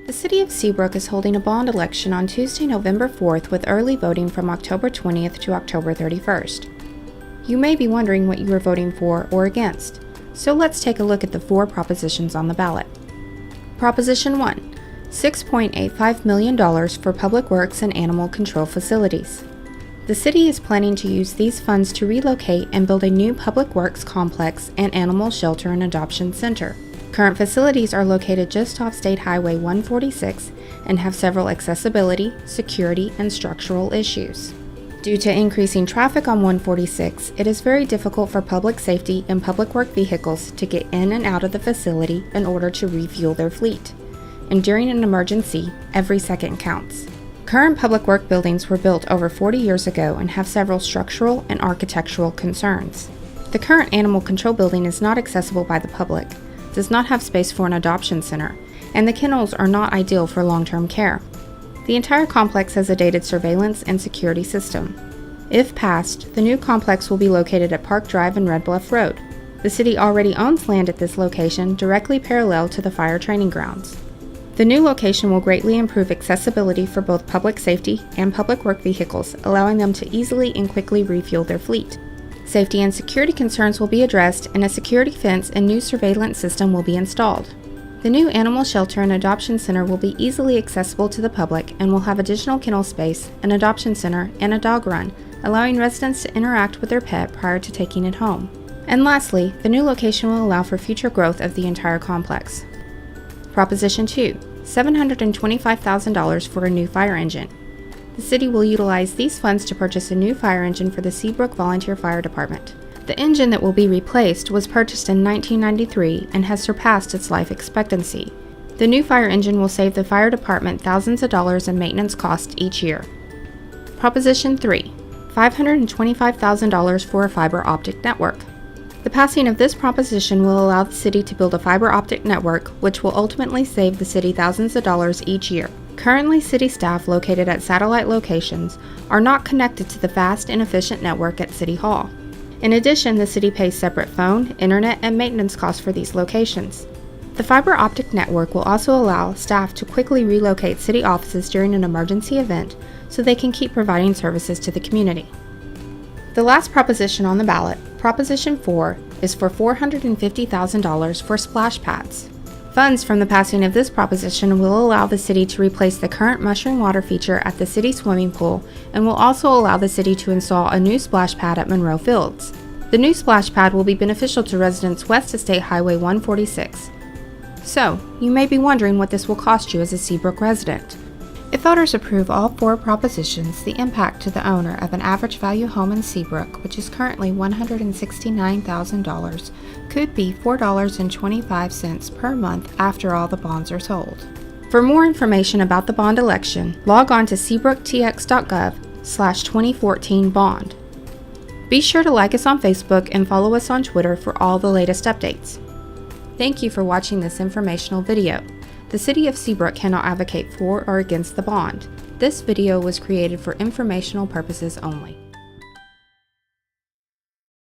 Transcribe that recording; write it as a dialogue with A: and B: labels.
A: The City of Seabrook is holding a bond election on Tuesday, November 4th with early voting from October 20th to October 31st. You may be wondering what you are voting for or against, so let's take a look at the 4 propositions on the ballot. Proposition 1. $6.85 million for public works and animal control facilities. The city is planning to use these funds to relocate and build a new public works complex and animal shelter and adoption center. Current facilities are located just off State Highway 146 and have several accessibility, security, and structural issues. Due to increasing traffic on 146, it is very difficult for public safety and public work vehicles to get in and out of the facility in order to refuel their fleet. And during an emergency, every second counts. Current public work buildings were built over 40 years ago and have several structural and architectural concerns. The current animal control building is not accessible by the public, does not have space for an adoption center, and the kennels are not ideal for long-term care. The entire complex has a dated surveillance and security system. If passed, the new complex will be located at Park Drive and Red Bluff Road. The city already owns land at this location directly parallel to the fire training grounds. The new location will greatly improve accessibility for both public safety and public work vehicles, allowing them to easily and quickly refuel their fleet. Safety and security concerns will be addressed, and a security fence and new surveillance system will be installed. The new animal shelter and adoption center will be easily accessible to the public and will have additional kennel space, an adoption center, and a dog run, allowing residents to interact with their pet prior to taking it home. And lastly, the new location will allow for future growth of the entire complex. Proposition 2. $725,000 for a new fire engine. The city will utilize these funds to purchase a new fire engine for the Seabrook Volunteer Fire Department. The engine that will be replaced was purchased in 1993 and has surpassed its life expectancy. The new fire engine will save the fire department thousands of dollars in maintenance costs each year. Proposition 3. $525,000 for a fiber optic network. The passing of this proposition will allow the city to build a fiber optic network, which will ultimately save the city thousands of dollars each year. Currently, city staff located at satellite locations are not connected to the fast and efficient network at City Hall. In addition, the city pays separate phone, internet, and maintenance costs for these locations. The fiber optic network will also allow staff to quickly relocate city offices during an emergency event so they can keep providing services to the community. The last proposition on the ballot, Proposition 4, is for $450,000 for splash pads. Funds from the passing of this proposition will allow the city to replace the current mushroom water feature at the city swimming pool and will also allow the city to install a new splash pad at Monroe Fields. The new splash pad will be beneficial to residents west of State Highway 146. So, you may be wondering what this will cost you as a Seabrook resident. If voters approve all 4 propositions, the impact to the owner of an average value home in Seabrook, which is currently $169,000, could be $4.25 per month after all the bonds are sold. For more information about the bond election, log on to seabrooktx.gov/2014bond. Be sure to like us on Facebook and follow us on Twitter for all the latest updates. Thank you for watching this informational video. The City of Seabrook cannot advocate for or against the bond. This video was created for informational purposes only.